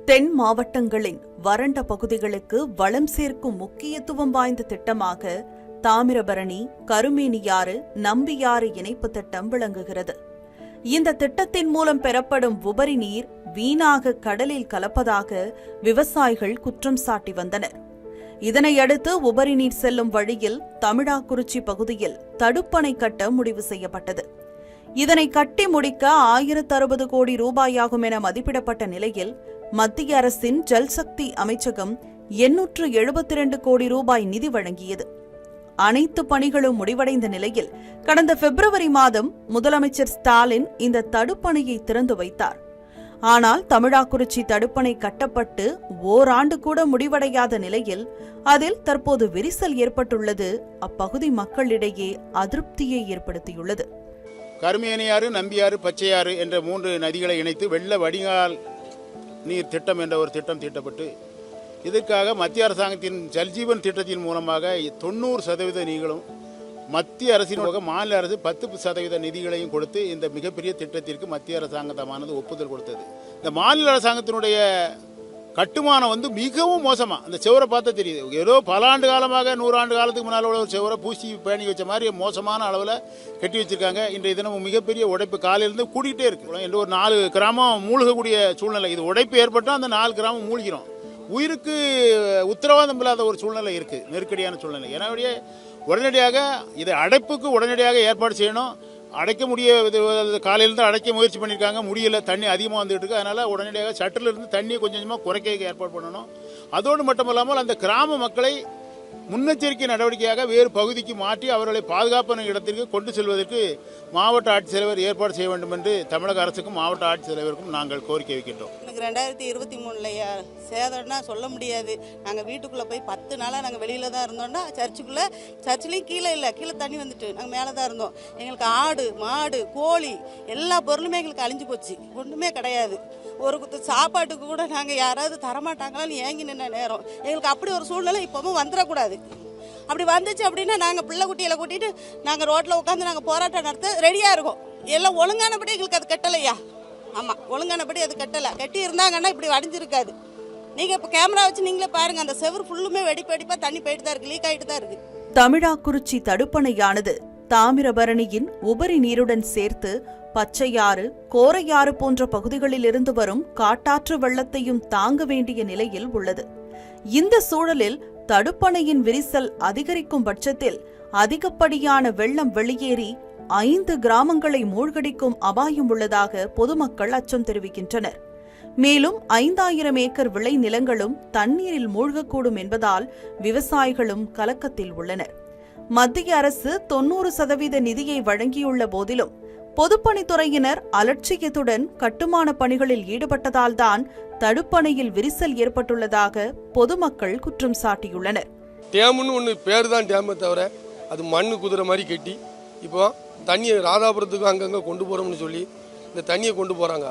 தென் மாவட்டங்களின் வறண்ட பகுதிகளுக்கு வளம் சேர்க்கும் முக்கியத்துவம் வாய்ந்த திட்டமாக தாமிரபரணி, கருமேனியாறு, நம்பியாறு இணைப்பு திட்டம் விளங்குகிறது. இந்த திட்டத்தின் மூலம் பெறப்படும் உபரி நீர் வீணாக கடலில் கலப்பதாக விவசாயிகள் குற்றம் சாட்டி வந்தனர். இதனையடுத்து உபரி நீர் செல்லும் வழியில் தமிழாக்குறிச்சி பகுதியில் தடுப்பணை கட்ட முடிவு செய்யப்பட்டது. இதனை கட்டி முடிக்க 1060 கோடி ரூபாயாகும் என மதிப்பிடப்பட்ட நிலையில் மத்திய அரசின் ஜல்சக்தி அமைச்சகம் 872 கோடி ரூபாய் நிதி வழங்கியது. அனைத்து பணிகளும் முடிவடைந்த நிலையில் கடந்த பிப்ரவரி மாதம் முதலமைச்சர் ஸ்டாலின் இந்த தடுப்பணையை திறந்து வைத்தார். ஆனால் தமிழாக்குறிச்சி தடுப்பணை கட்டப்பட்டு ஓராண்டு கூட முடிவடையாத நிலையில் அதில் தற்போது விரிசல் ஏற்பட்டுள்ளது அப்பகுதி மக்களிடையே அதிருப்தியை ஏற்படுத்தியுள்ளது. கருமேனியாறு, நம்பியாறு, பச்சையாறு என்ற 3 நதிகளை இணைத்து வெள்ள வடிகால் நீர் திட்டம் என்ற ஒரு திட்டம் தீட்டப்பட்டு இதற்காக மத்திய அரசாங்கத்தின் ஜல்ஜீவன் திட்டத்தின் மூலமாக 90% நிதிகளும் மத்திய அரசின் மாநில அரசு 10% நிதிகளையும் கொடுத்து இந்த மிகப்பெரிய திட்டத்திற்கு மத்திய அரசாங்கமானது ஒப்புதல் கொடுத்தது. இந்த மாநில அரசாங்கத்தினுடைய கட்டுமானம் மிகவும் மோசமா, அந்த செவரை பார்த்தா தெரியுது. ஏதோ பல ஆண்டு காலமாக 100 ஆண்டு காலத்துக்கு முன்னால் உள்ள ஒரு செவரை பூசி பேணி வச்ச மாதிரி மோசமான அளவில் கட்டி வச்சிருக்காங்க. இன்றைய தினம் மிகப்பெரிய உடைப்பு காலையிலிருந்து கூட்டிகிட்டே இருக்கு. என்று ஒரு 4 கிராமம் மூழ்கக்கூடிய சூழ்நிலை. இது உடைப்பு ஏற்பட்டால் அந்த 4 கிராமம் மூழ்கிறோம். உயிருக்கு உத்தரவாதம் இல்லாத ஒரு சூழ்நிலை இருக்கு, நெருக்கடியான சூழ்நிலை. எனவே உடனடியாக இதை அடைப்புக்கு உடனடியாக ஏற்பாடு செய்யணும். அடைக்க முடிய காலையிலிருந்து அடைக்க முயற்சி பண்ணியிருக்காங்க, முடியல, தண்ணி அதிகமாக வந்துட்டு இருக்கு. அதனால உடனடியாக ஷட்டரிலிருந்து தண்ணியை கொஞ்சம் கொஞ்சமாக குறைக்க ஏற்பாடு பண்ணணும். அதோடு மட்டுமல்லாமல் அந்த கிராம மக்களை முன்னெச்சரிக்கை நடவடிக்கையாக வேறு பகுதிக்கு மாற்றி அவர்களை பாதுகாப்பான இடத்திற்கு கொண்டு செல்வதற்கு மாவட்ட ஆட்சித்தலைவர் ஏற்பாடு செய்ய வேண்டும் என்று தமிழக அரசுக்கும் மாவட்ட ஆட்சித்தலைவருக்கும் நாங்கள் கோரிக்கை வைக்கின்றோம். 2023 சேதம்னா சொல்ல முடியாது. நாங்கள் வீட்டுக்குள்ளே போய் 10 நாளாக நாங்கள் வெளியில் தான் இருந்தோம்னா சர்ச்சிலையும் கீழே இல்லை, கீழே தண்ணி வந்துட்டு நாங்கள் மேலே தான் இருந்தோம். எங்களுக்கு ஆடு, மாடு, கோழி எல்லா பொருளுமே எங்களுக்கு அழிஞ்சு போச்சு. ஒன்றுமே கிடையாது. ஒரு குத்து சாப்பாட்டுக்கு கூட நாங்கள் யாராவது தரமாட்டாங்களான்னு ஏங்கி நின்ன நேரம். எங்களுக்கு அப்படி ஒரு சூழ்நிலை இப்போவும் வந்துடக்கூடாது. அப்படி வந்துச்சு அப்படின்னா நாங்கள் பிள்ளை குட்டியில் கூட்டிகிட்டு நாங்கள் ரோட்டில் உட்காந்து நாங்கள் போராட்டம் நடத்த ரெடியாக இருக்கோம். எல்லாம் ஒழுங்கானபடி எங்களுக்கு அது கட்டலையா? ஆமாம், ஒழுங்கானபடி அது கட்டலை. கட்டி இருந்தாங்கன்னா இப்படி அடைஞ்சிருக்காது. நீங்கள் இப்போ கேமரா வச்சு நீங்களே பாருங்கள், அந்த செவரு ஃபுல்லுமே வெடிப்பாக தண்ணி போயிட்டு தான் இருக்குது, லீக் ஆகிட்டு தான் இருக்குது. தமிழாக்குறிச்சி தடுப்பணையானது தாமிரபரணியின் உபரி நீருடன் சேர்த்து பச்சையாறு, கோரையாறு போன்ற பகுதிகளில் இருந்து வரும் காட்டாற்று வெள்ளத்தையும் தாங்க வேண்டிய நிலையில் உள்ளது. இந்த சூழலில் தடுப்பணையின் விரிசல் அதிகரிக்கும் பட்சத்தில் அதிகப்படியான வெள்ளம் வெளியேறி 5 கிராமங்களை மூழ்கடிக்கும் அபாயம் உள்ளதாக பொதுமக்கள் அச்சம் தெரிவிக்கின்றனர். மேலும் 5000 ஏக்கர் விளை நிலங்களும் தண்ணீரில் மூழ்கக்கூடும் என்பதால் விவசாயிகளும் கலக்கத்தில் உள்ளனர். மத்திய அரசு 90% நிதியை வழங்கியுள்ள போதிலும் பொதுப்பணித்துறையினர் அலட்சியத்துடன் கட்டுமான பணிகளில் ஈடுபட்டதால்தான் தடுப்பணையில் விரிசல் ஏற்பட்டுள்ளதாக பொதுமக்கள் குற்றம் சாட்டியுள்ளனர். டேம்னு ஒன்று பேர் தான் டேமை தவிர அது மண்ணு குதிரை மாதிரி கட்டி இப்போ தண்ணியை ராதாபுரத்துக்கு அங்கங்கே கொண்டு போகிறோம்னு சொல்லி இந்த தண்ணியை கொண்டு போகிறாங்க.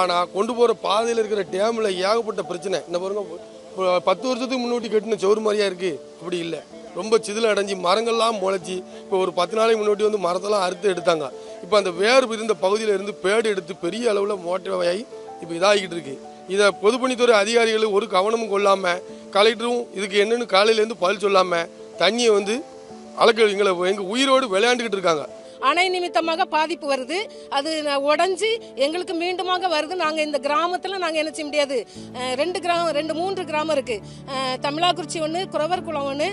ஆனால் கொண்டு போகிற பாதையில் இருக்கிற டேமில் ஏகப்பட்ட பிரச்சனை. இந்த பாருங்க, 10 வருஷத்துக்கு முன்னாடி கட்டின சோறு மாதிரியா இருக்குது. அப்படி இல்லை, ரொம்ப சிதில் அடைஞ்சி மரங்கள்லாம் முளைச்சி இப்போ ஒரு 10 நாளைக்கு முன்னாடி மரத்தெல்லாம் அறுத்து எடுத்தாங்க. இப்போ அந்த வேறு இருந்த பகுதியில் இருந்து பேடு எடுத்து பெரிய அளவில் மோட்டவாகி இப்போ இதாகிட்டு இருக்கு. இதை பொதுப்பணித்துறை அதிகாரிகள் ஒரு கவனமும் கொள்ளாமல், கலெக்டரும் இதுக்கு என்னென்னு காலையிலேருந்து பதில் சொல்லாமல் தண்ணியை எங்கள் உயிரோடு விளையாண்டுக்கிட்டு இருக்காங்க. அணை நிமித்தமாக பாதிப்பு வருது. அது உடஞ்சி எங்களுக்கு மீண்டுமாக வருது. நாங்கள் இந்த கிராமத்தில் நாங்கள் என்ன செய்ய முடியாது. 3 கிராமம் இருக்கு. தமிழாக்குறிச்சி ஒன்று, குறவர்குளம் ஒன்று,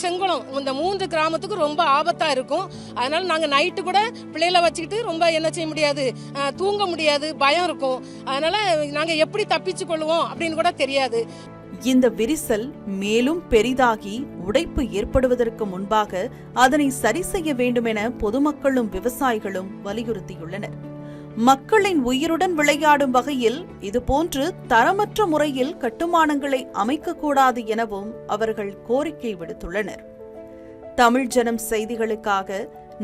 செங்குளம். இந்த 3 கிராமத்துக்கு ரொம்ப ஆபத்தாக இருக்கும். அதனால நாங்கள் நைட்டு கூட பிள்ளைகளை வச்சுக்கிட்டு ரொம்ப என்ன செய்ய முடியாது, தூங்க முடியாது, பயம் இருக்கும். அதனால நாங்கள் எப்படி தப்பிச்சு கொள்வோம் அப்படின்னு கூட தெரியாது. இந்த விரிசல் மேலும் பெரிதாகி உடைப்பு ஏற்படுவதற்கு முன்பாக அதனை சரி செய்ய வேண்டுமென பொதுமக்களும் விவசாயிகளும் வலியுறுத்தியுள்ளனர். மக்களின் உயிருடன் விளையாடும் வகையில் இதுபோன்று தரமற்ற முறையில் கட்டுமானங்களை அமைக்கக்கூடாது எனவும் அவர்கள் கோரிக்கை விடுத்துள்ளனர். தமிழ் ஜனம் செய்திகளுக்காக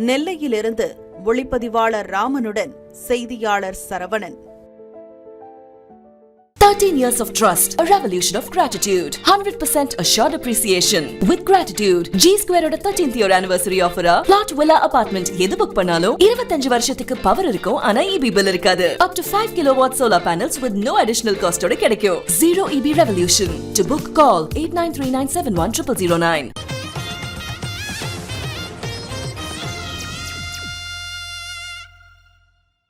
நெல்லையிலிருந்து ஒளிப்பதிவாளர் ராமனுடன் செய்தியாளர் Saravanan. 13 years of trust, a revolution of gratitude, 100% assured appreciation. With gratitude, G Square oda 13th year anniversary offer plot villa apartment எது புக் பண்ணாலும் 25 வருஷத்துக்கு பவர் இருக்கும் ஆனா EB bill இருக்காது. Up to 5 kilowatt solar panels with no additional cost ஓட கிடைக்கும். Zero EB revolution. To book call 8939710009.